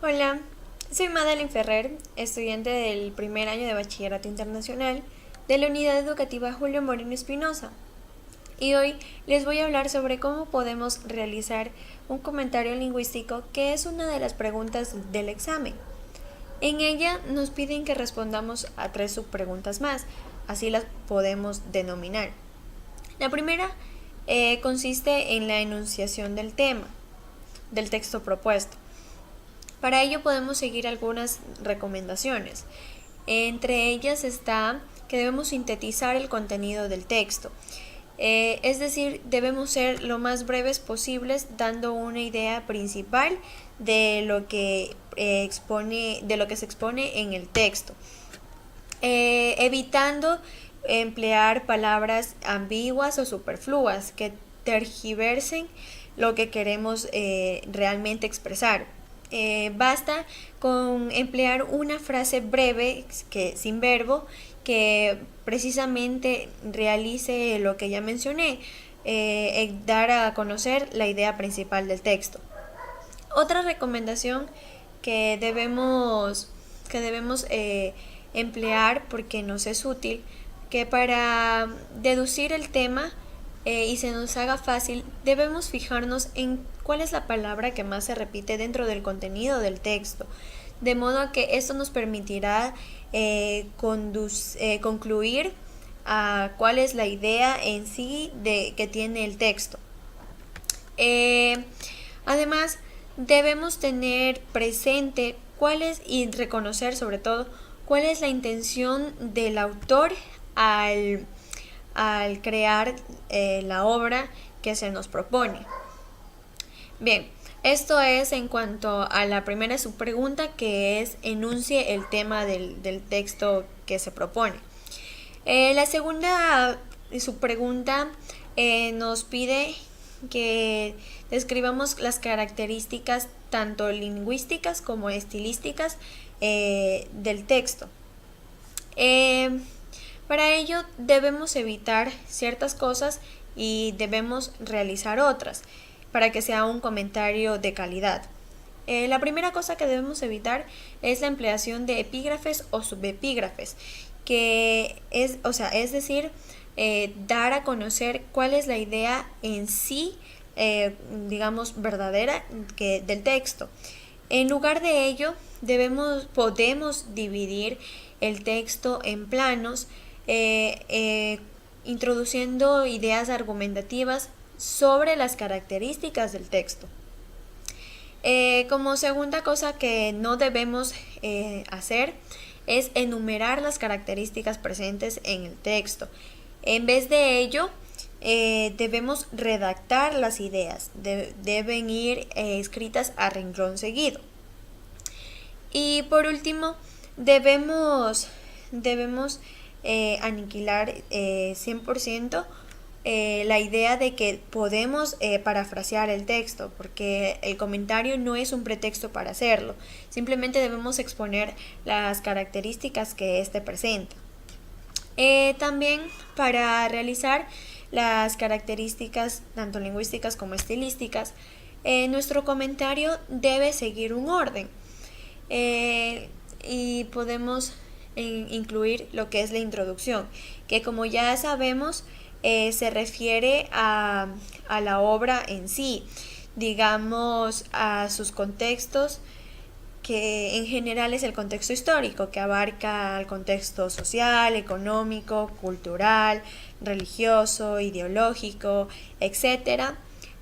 Hola, soy Madeline Ferrer, estudiante del primer año de Bachillerato Internacional de la Unidad Educativa Julio Moreno Espinosa. Y hoy les voy a hablar sobre cómo podemos realizar un comentario lingüístico, que es una de las preguntas del examen. En ella nos piden que respondamos a 3 subpreguntas más, así las podemos denominar. La primera consiste en la enunciación del tema, del texto propuesto. Para ello podemos seguir algunas recomendaciones. Entre ellas está que debemos sintetizar el contenido del texto. Es decir, debemos ser lo más breves posibles, dando una idea principal de lo que se expone en el texto, evitando emplear palabras ambiguas o superfluas que tergiversen lo que queremos realmente expresar. Basta con emplear una frase breve sin verbo que precisamente realice lo que ya mencioné, dar a conocer la idea principal del texto. Otra recomendación que debemos emplear, porque nos es útil, que para deducir el tema y se nos haga fácil, debemos fijarnos en cuál es la palabra que más se repite dentro del contenido del texto, de modo que esto nos permitirá concluir a cuál es la idea en sí que tiene el texto. Además, debemos tener presente y reconocer sobre todo cuál es la intención del autor al crear la obra que se nos propone. Bien, esto es en cuanto a la primera subpregunta, que es enuncie el tema del texto que se propone. La segunda subpregunta nos pide que describamos las características tanto lingüísticas como estilísticas del texto. Para ello debemos evitar ciertas cosas y debemos realizar otras para que sea un comentario de calidad. La primera cosa que debemos evitar es la empleación de epígrafes o subepígrafes, que es decir, dar a conocer cuál es la idea en sí, digamos, verdadera del texto. En lugar de ello, podemos dividir el texto en planos, introduciendo ideas argumentativas sobre las características del texto. Como segunda cosa que no debemos hacer es enumerar las características presentes en el texto. En vez de ello, debemos redactar las ideas, deben ir escritas a renglón seguido. Y por último, debemos aniquilar 100% la idea de que podemos parafrasear el texto, porque el comentario no es un pretexto para hacerlo, simplemente debemos exponer las características que éste presenta. También para realizar las características tanto lingüísticas como estilísticas, nuestro comentario debe seguir un orden, y podemos incluir lo que es la introducción, que como ya sabemos se refiere a la obra en sí, digamos a sus contextos, que en general es el contexto histórico, que abarca el contexto social, económico, cultural, religioso, ideológico, etc.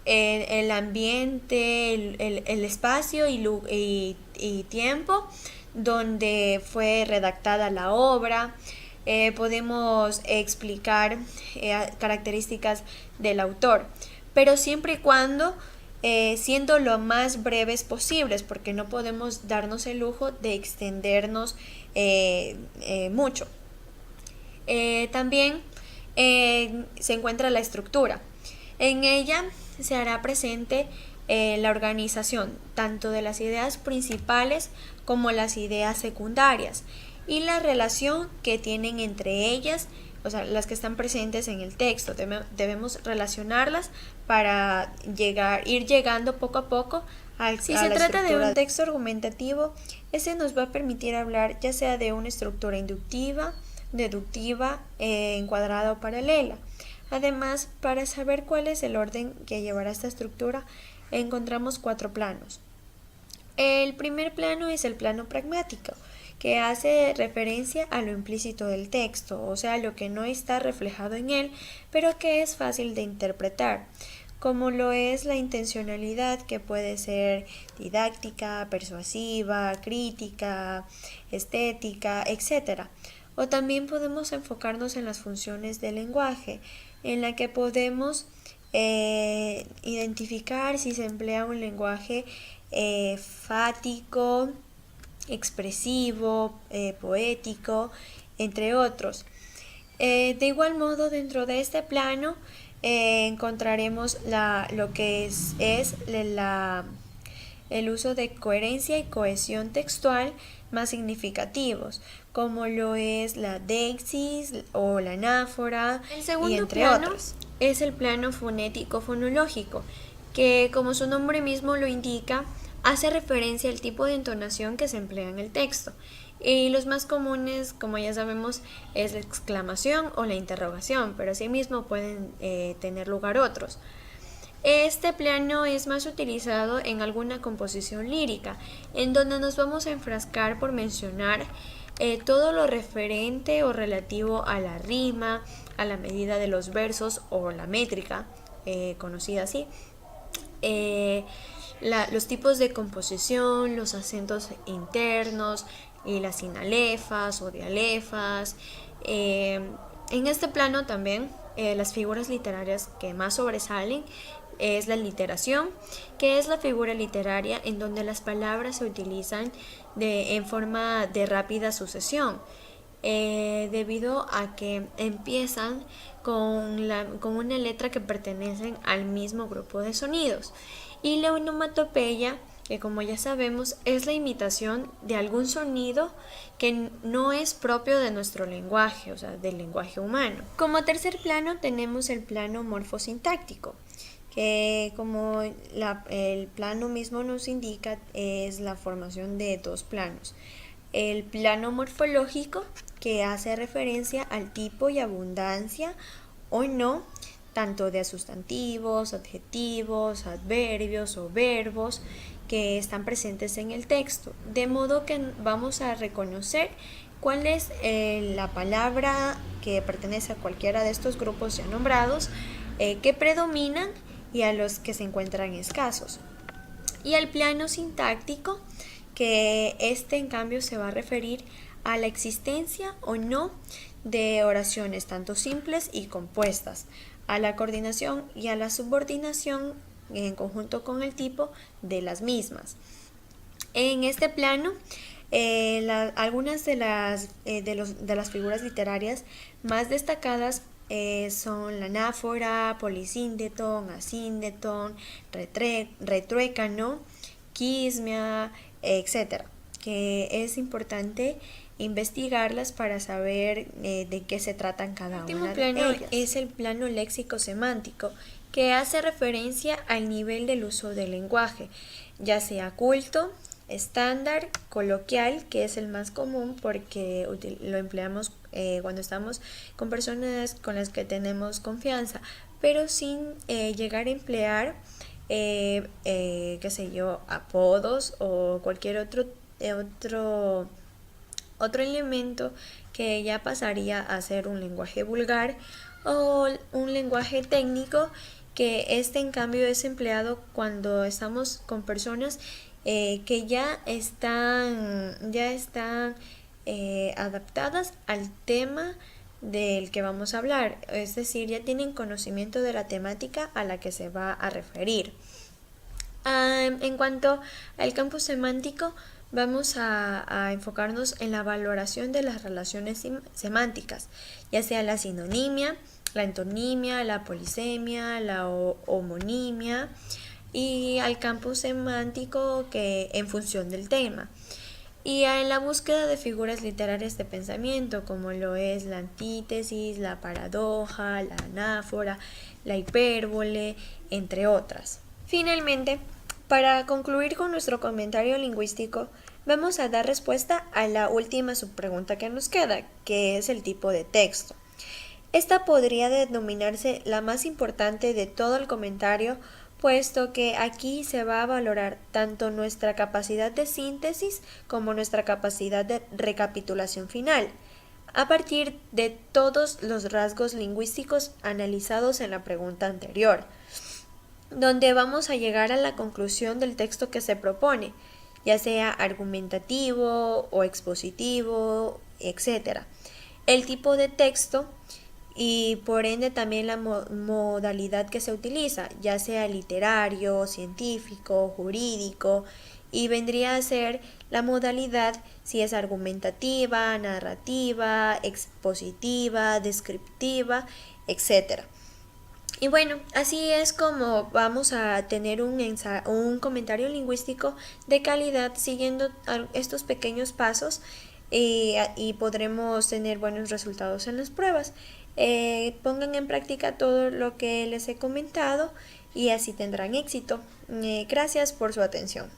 El ambiente, el espacio y tiempo donde fue redactada la obra. Podemos explicar características del autor, pero siempre y cuando siendo lo más breves posibles, porque no podemos darnos el lujo de extendernos mucho. También se encuentra la estructura. En ella se hará presente la organización tanto de las ideas principales como las ideas secundarias y la relación que tienen entre ellas, o sea, las que están presentes en el texto. Debemos relacionarlas para ir llegando poco a poco Si se trata de un texto argumentativo, ese nos va a permitir hablar ya sea de una estructura inductiva, deductiva, encuadrada o paralela. Además, para saber cuál es el orden que llevará esta estructura, encontramos 4 planos. El primer plano es el plano pragmático, que hace referencia a lo implícito del texto, o sea, lo que no está reflejado en él, pero que es fácil de interpretar, como lo es la intencionalidad, que puede ser didáctica, persuasiva, crítica, estética, etc. O también podemos enfocarnos en las funciones del lenguaje, en la que podemos identificar si se emplea un lenguaje fático, expresivo, poético, entre otros. De igual modo, dentro de este plano encontraremos lo que es el uso de coherencia y cohesión textual más significativos, como lo es la deixis o la anáfora, y entre otros. Es el plano fonético-fonológico, que, como su nombre mismo lo indica, hace referencia al tipo de entonación que se emplea en el texto. Y los más comunes, como ya sabemos, es la exclamación o la interrogación, pero asimismo pueden tener lugar otros. Este plano es más utilizado en alguna composición lírica, en donde nos vamos a enfrascar por mencionar todo lo referente o relativo a la rima, a la medida de los versos o la métrica, conocida así, los tipos de composición, los acentos internos y las sinalefas o dialefas. En este plano también las figuras literarias que más sobresalen es la literación, que es la figura literaria en donde las palabras se utilizan en forma de rápida sucesión, debido a que empiezan con una letra que pertenecen al mismo grupo de sonidos. Y la onomatopeya, que como ya sabemos es la imitación de algún sonido que no es propio de nuestro lenguaje, o sea, del lenguaje humano. Como tercer plano tenemos el plano morfosintáctico, que como el plano mismo nos indica, es la formación de 2 planos. El plano morfológico, que hace referencia al tipo y abundancia o no, tanto de sustantivos, adjetivos, adverbios o verbos que están presentes en el texto, de modo que vamos a reconocer cuál es la palabra que pertenece a cualquiera de estos grupos ya nombrados, que predominan y a los que se encuentran escasos. Y el plano sintáctico, que en cambio se va a referir a la existencia o no de oraciones tanto simples y compuestas, a la coordinación y a la subordinación en conjunto con el tipo de las mismas. En este plano, algunas de las figuras literarias más destacadas son la anáfora, polisíndeton, asíndeton, retruécano, quismia, etc., que es importante investigarlas para saber de qué se tratan cada una de ellas. El último plano es el plano léxico-semántico, que hace referencia al nivel del uso del lenguaje, ya sea culto, estándar, coloquial, que es el más común porque lo empleamos cuando estamos con personas con las que tenemos confianza, pero sin llegar a emplear qué sé yo, apodos o cualquier otro elemento que ya pasaría a ser un lenguaje vulgar o un lenguaje técnico, que en cambio es empleado cuando estamos con personas que ya están adaptadas al tema del que vamos a hablar, es decir, ya tienen conocimiento de la temática a la que se va a referir. En cuanto al campo semántico, vamos a enfocarnos en la valoración de las relaciones semánticas, ya sea la sinonimia, la entonimia, la polisemia, la homonimia, y al campo semántico que en función del tema. Y en la búsqueda de figuras literarias de pensamiento, como lo es la antítesis, la paradoja, la anáfora, la hipérbole, entre otras. Finalmente, Para concluir con nuestro comentario lingüístico, vamos a dar respuesta a la última subpregunta que nos queda, que es el tipo de texto. Esta podría denominarse la más importante de todo el comentario, puesto que aquí se va a valorar tanto nuestra capacidad de síntesis como nuestra capacidad de recapitulación final, a partir de todos los rasgos lingüísticos analizados en la pregunta anterior, donde vamos a llegar a la conclusión del texto que se propone, ya sea argumentativo o expositivo, etc. El tipo de texto y por ende también la modalidad que se utiliza, ya sea literario, científico, jurídico, y vendría a ser la modalidad si es argumentativa, narrativa, expositiva, descriptiva, etc. Y bueno, así es como vamos a tener un comentario lingüístico de calidad siguiendo estos pequeños pasos y podremos tener buenos resultados en las pruebas. Pongan en práctica todo lo que les he comentado y así tendrán éxito. Gracias por su atención.